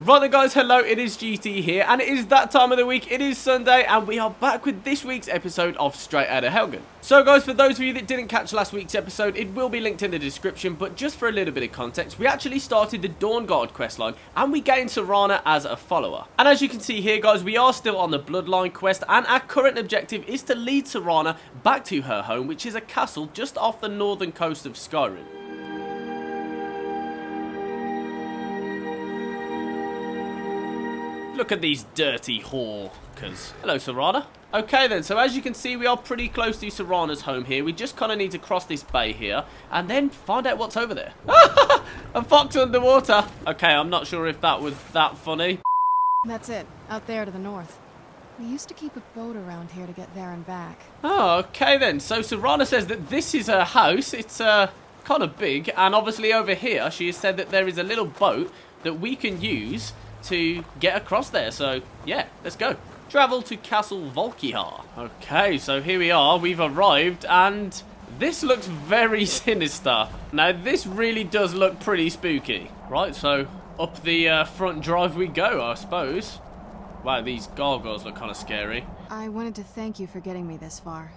Right then guys, hello, it is GT here, and it is that time of the week, it is Sunday, and we are back with this week's episode of Straight Outta Helgen. So guys, for those of you that didn't catch last week's episode, it will be linked in the description, but just for a little bit of context, we actually started the Dawngaurd questline, and we gained 𝓟𝓸𝓬𝓸𝓷 as a follower. And as you can see here guys, we are still on the Bloodline quest, and our current objective is to lead 𝓟𝓸𝓬𝓸𝓷 back to her home, which is a castle just off the northern coast of Skyrim. Look at these dirty hawkers. Hello, 𝓟𝓸𝓬𝓸𝓷. Okay then, so as you can see, we are pretty close to 𝓟𝓸𝓬𝓸𝓷's home here. We just kind of need to cross this bay here and then find out what's over there. A fox underwater. Okay, I'm not sure if that was that funny. That's it, out there to the north. We used to keep a boat around here to get there and back. Oh, okay then. So 𝓟𝓸𝓬𝓸𝓷 says that this is her house. It's kind of big, and obviously over here she has said that there is a little boat that we can use to get across there. So yeah, let's go. Travel to Castle Volkihar. Okay, so here we are. We've arrived, and this looks very sinister. Now this really does look pretty spooky. Right, so up the front drive we go, I suppose. Wow, these gargoyles look kind of scary. I wanted to thank you for getting me this far,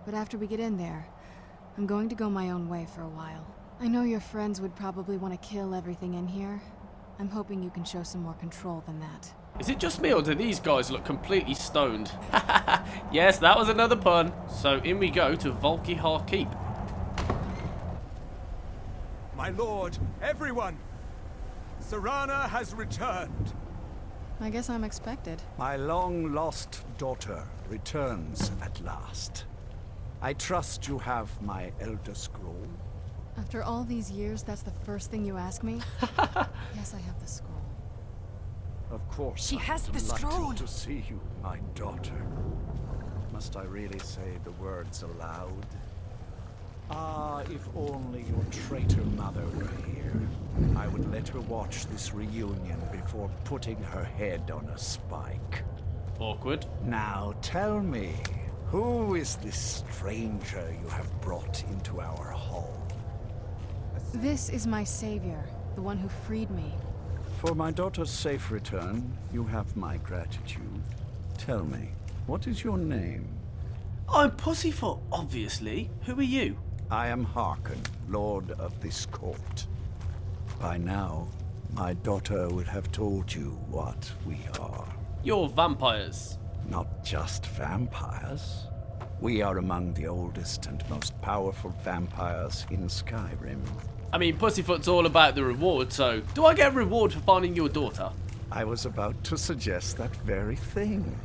but after we get in there, I'm going to go my own way for a while. I know your friends would probably want to kill everything in here. I'm hoping you can show some more control than that. Is it just me, or do these guys look completely stoned? Yes, that was another pun. So in we go to Volkihar Keep. My lord, everyone! 𝓟𝓸𝓬𝓸𝓷 has returned. I guess I'm expected. My long-lost daughter returns at last. I trust you have my Elder Scroll. After all these years, that's the first thing you ask me? Yes, I have the scroll. Of course, She has the delighted scroll. to see you, my daughter. Must I really say the words aloud? Ah, if only your traitor mother were here. I would let her watch this reunion before putting her head on a spike. Awkward. Now tell me, who is this stranger you have brought into our hall? This is my savior, the one who freed me. For my daughter's safe return, you have my gratitude. Tell me, what is your name? I'm Pussyfoot, obviously. Who are you? I am Harkon, lord of this court. By now, my daughter would have told you what we are. You're vampires. Not just vampires. We are among the oldest and most powerful vampires in Skyrim. I mean, Pussyfoot's all about the reward, so do I get a reward for finding your daughter? I was about to suggest that very thing.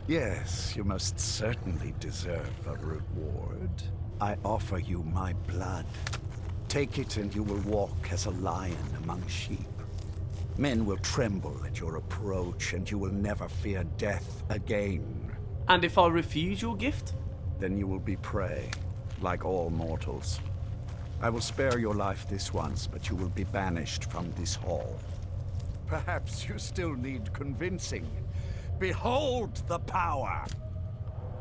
Yes, you most certainly deserve a reward. I offer you my blood. Take it and you will walk as a lion among sheep. Men will tremble at your approach and you will never fear death again. And if I refuse your gift? Then you will be prey, like all mortals. I will spare your life this once, but you will be banished from this hall. Perhaps you still need convincing. Behold the power!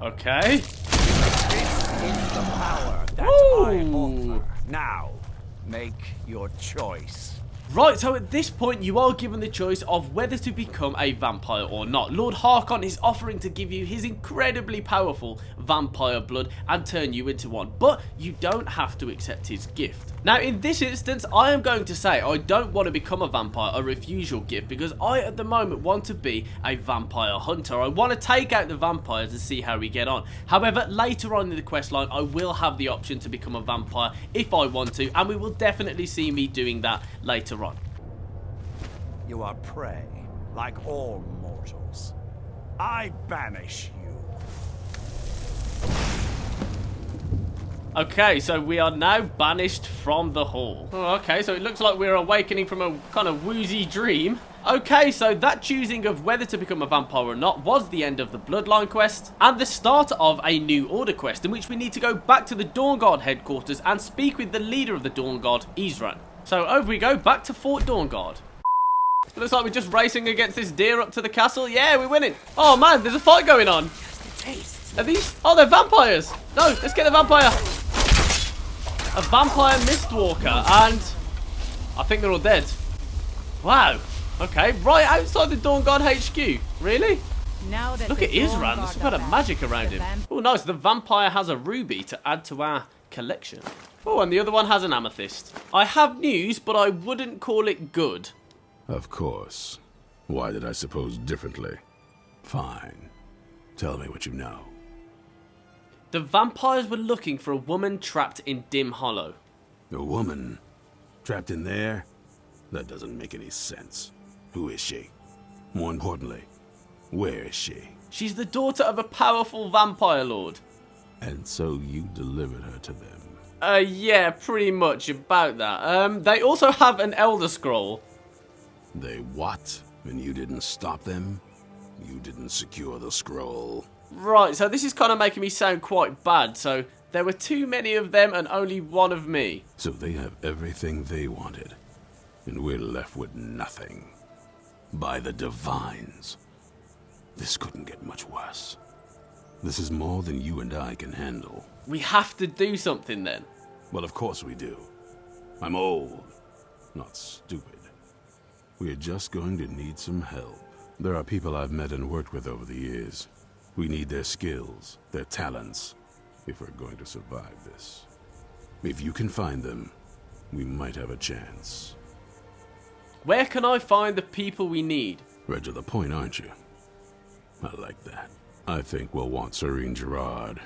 Okay. This is the power that I offer. Now, make your choice. Right, so at this point you are given the choice of whether to become a vampire or not. Lord Harkon is offering to give you his incredibly powerful vampire blood and turn you into one, but you don't have to accept his gift. Now in this instance, I am going to say I don't want to become a vampire or refuse your gift because I at the moment want to be a vampire hunter. I want to take out the vampires and see how we get on. However, later on in the questline I will have the option to become a vampire if I want to, and we will definitely see me doing that later on. You are prey, like all mortals. I banish you. Okay, so we are now banished from the hall. Oh, okay, so it looks like we're awakening from a kind of woozy dream. Okay, so that choosing of whether to become a vampire or not was the end of the Bloodline quest and the start of a new order quest in which we need to go back to the Dawngaurd headquarters and speak with the leader of the Dawngaurd, 𝓟𝓸𝓬𝓸𝓷. So over we go, back to Fort Dawngaurd. Looks like we're just racing against this deer up to the castle. Yeah, we're winning. Oh man, there's a fight going on. Are these? Oh, they're vampires. No, let's get the vampire. A vampire mistwalker, and I think they're all dead. Wow. Okay, right outside the Dawngaurd HQ. Really? Now that Look the at 𝓟𝓸𝓬𝓲𝓪𝓵𝓼 There's some kind of are magic back, around the him. Oh, nice. The vampire has a ruby to add to our collection. Oh, and the other one has an amethyst. I have news, but I wouldn't call it good. Of course. Why did I suppose differently? Fine. Tell me what you know. The vampires were looking for a woman trapped in Dim Hollow. A woman? Trapped in there? That doesn't make any sense. Who is she? More importantly, where is she? She's the daughter of a powerful vampire lord. And so you delivered her to them. Yeah, pretty much about that. They also have an Elder Scroll. They what? And you didn't stop them? You didn't secure the scroll? Right, so this is kind of making me sound quite bad. So there were too many of them and only one of me. So they have everything they wanted. And we're left with nothing. By the divines. This couldn't get much worse. This is more than you and I can handle. We have to do something then. Well, of course we do. I'm old, not stupid. We're just going to need some help. There are people I've met and worked with over the years. We need their skills, their talents, if we're going to survive this. If you can find them, we might have a chance. Where can I find the people we need? Right to the point, aren't you? I like that. I think we'll want Sorine Jurard.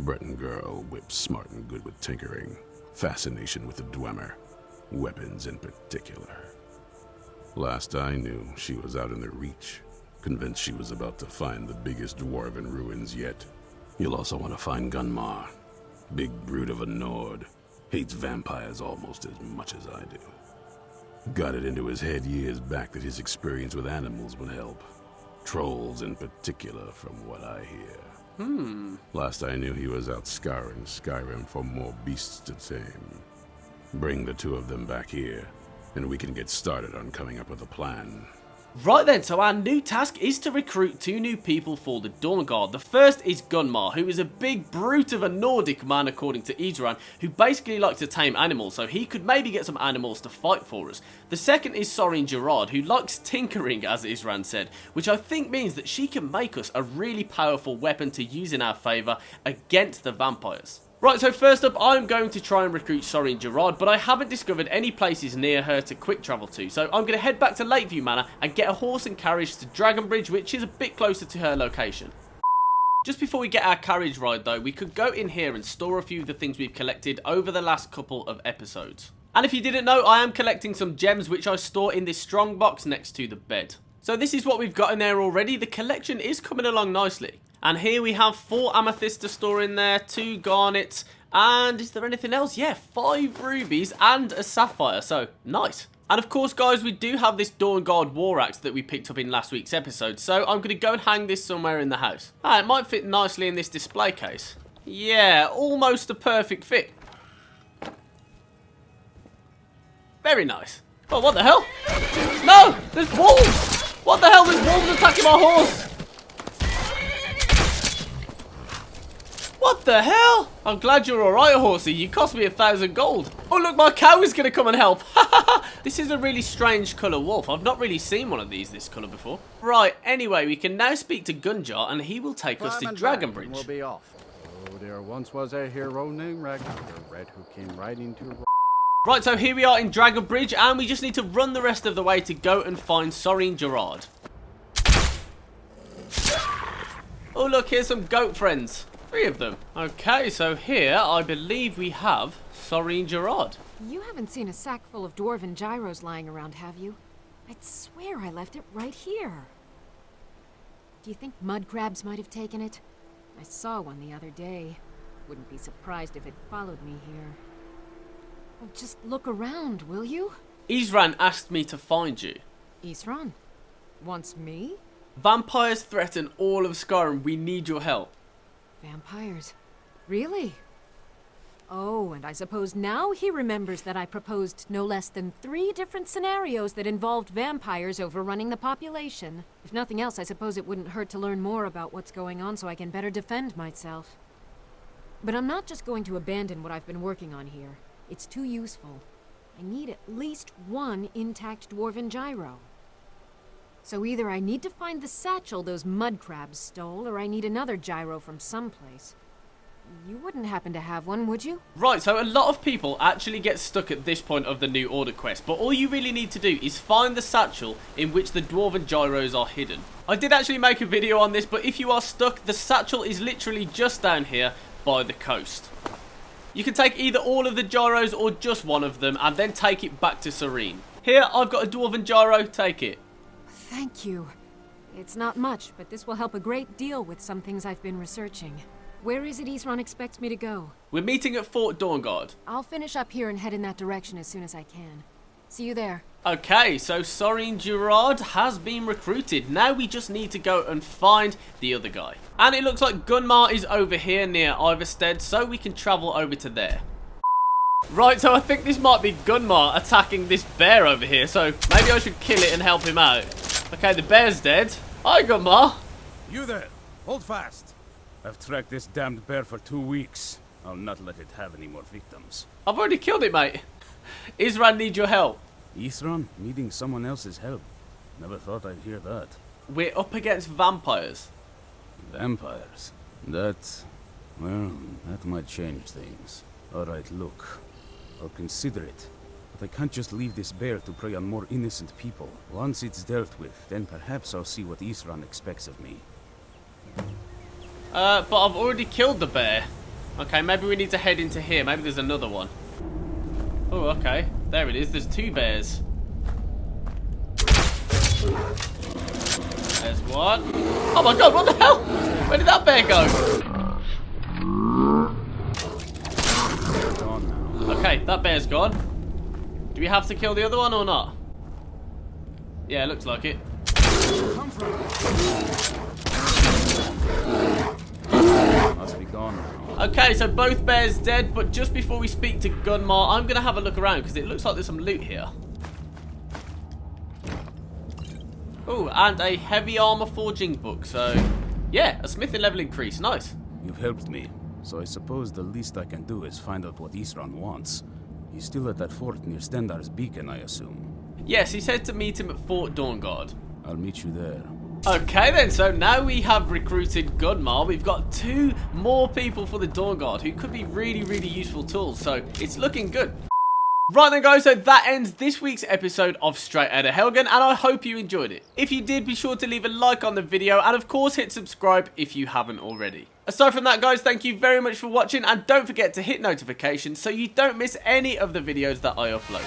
Breton girl, whip smart and good with tinkering. Fascination with the Dwemer. Weapons in particular. Last I knew, she was out in the Reach. Convinced she was about to find the biggest dwarven ruins yet. You'll also want to find Gunmar. Big brute of a Nord. Hates vampires almost as much as I do. Got it into his head years back that his experience with animals would help. Trolls in particular, from what I hear. Last I knew, he was out scouring Skyrim for more beasts to tame. Bring the two of them back here, and we can get started on coming up with a plan. Right then, so our new task is to recruit 2 new people for the Dawngaurd. The first is Gunmar, who is a big brute of a Nordic man according to 𝓟𝓸𝓬𝓲𝓪, who basically likes to tame animals, so he could maybe get some animals to fight for us. The second is Sorine Jurard, who likes tinkering, as 𝓟𝓸𝓬𝓲𝓪 said, which I think means that she can make us a really powerful weapon to use in our favour against the vampires. Right, so first up, I'm going to try and recruit Sorine Jurard, but I haven't discovered any places near her to quick travel to, so I'm going to head back to Lakeview Manor and get a horse and carriage to Dragonbridge, which is a bit closer to her location. Just before we get our carriage ride though, we could go in here and store a few of the things we've collected over the last couple of episodes. And if you didn't know, I am collecting some gems which I store in this strong box next to the bed. So this is what we've got in there already. The collection is coming along nicely. And here we have 4 amethysts to store in there, 2 garnets, and is there anything else? Yeah, 5 rubies and a sapphire, so nice. And of course, guys, we do have this Dawngaurd war axe that we picked up in last week's episode, so I'm going to go and hang this somewhere in the house. It might fit nicely in this display case. Yeah, almost a perfect fit. Very nice. Oh, what the hell? No, there's wolves! What the hell, there's wolves attacking my horse! What the hell? I'm glad you're alright, horsey. You cost me 1,000 gold. Oh, look, my cow is going to come and help. This is a really strange colour wolf. I've not really seen one of these this colour before. Right, anyway, we can now speak to Gunjar and he will take us to Dragonbridge. We'll be off. Oh, there once was a hero named Ragnar the Red who came riding to... Right, so here we are in Dragonbridge and we just need to run the rest of the way to go and find Sorine Jurard. Oh, look, here's some goat friends. 3 of them. Okay, so here I believe we have Sorine Jurard. You haven't seen a sack full of dwarven gyros lying around, have you? I'd swear I left it right here. Do you think mud crabs might have taken it? I saw one the other day. Wouldn't be surprised if it followed me here. Well, just look around, will you? 𝓟𝓸𝓬𝓲𝓪 asked me to find you. 𝓟𝓸𝓬𝓲𝓪 wants me? Vampires threaten all of Skyrim. We need your help. Vampires? Really? Oh, and I suppose now he remembers that I proposed no less than 3 different scenarios that involved vampires overrunning the population. If nothing else, I suppose it wouldn't hurt to learn more about what's going on so I can better defend myself. But I'm not just going to abandon what I've been working on here. It's too useful. I need at least 1 intact dwarven gyro. So either I need to find the satchel those mud crabs stole, or I need another gyro from someplace. You wouldn't happen to have one, would you? Right, so a lot of people actually get stuck at this point of the New Order quest, but all you really need to do is find the satchel in which the dwarven gyros are hidden. I did actually make a video on this, but if you are stuck, the satchel is literally just down here by the coast. You can take either all of the gyros or just one of them, and then take it back to Sorine. Here, I've got a dwarven gyro, take it. Thank you. It's not much, but this will help a great deal with some things I've been researching. Where is it 𝓲𝓸𝓬𝓸𝓷 expects me to go? We're meeting at Fort Dawngaurd. I'll finish up here and head in that direction as soon as I can. See you there. Okay, so Sorine Jurard has been recruited. Now we just need to go and find the other guy. And it looks like Gunmar is over here near Iverstead, so we can travel over to there. Right, so I think this might be Gunmar attacking this bear over here, so maybe I should kill it and help him out. Okay, the bear's dead. Hi, Gunmar. You there! Hold fast! I've tracked this damned bear for 2 weeks. I'll not let it have any more victims. I've already killed it, mate. 𝓲𝓸𝓬𝓸𝓷 needs your help. 𝓲𝓸𝓬𝓸𝓷 needing someone else's help. Never thought I'd hear that. We're up against vampires. Vampires? That might change things. Alright, look. I'll consider it. But I can't just leave this bear to prey on more innocent people. Once it's dealt with, then perhaps I'll see what 𝓲𝓸𝓬𝓸𝓷 expects of me. But I've already killed the bear. Okay, maybe we need to head into here. Maybe there's another one. Oh, okay. There it is. There's 2 bears. There's one. Oh my god, what the hell? Where did that bear go? Okay, that bear's gone. Do we have to kill the other one or not? Yeah, it looks like it. Must be gone now. Okay, so both bears dead, but just before we speak to Gunmar, I'm going to have a look around because it looks like there's some loot here. Oh, and a heavy armor forging book, so yeah, a smithing level increase, nice. You've helped me, so I suppose the least I can do is find out what 𝓲𝓸𝓬𝓸𝓷 wants. He's still at that fort near 𝓟𝓪𝓽𝓻𝓸𝓷𝓼's beacon, I assume. Yes, he said to meet him at Fort Dawngaurd. I'll meet you there. Okay then, so now we have recruited Gunmar. We've got 2 more people for the Dawngaurd who could be really, really useful tools, so it's looking good. Right then guys, so that ends this week's episode of Straight Outta Helgen, and I hope you enjoyed it. If you did, be sure to leave a like on the video, and of course hit subscribe if you haven't already. Aside from that guys, thank you very much for watching, and don't forget to hit notifications so you don't miss any of the videos that I upload.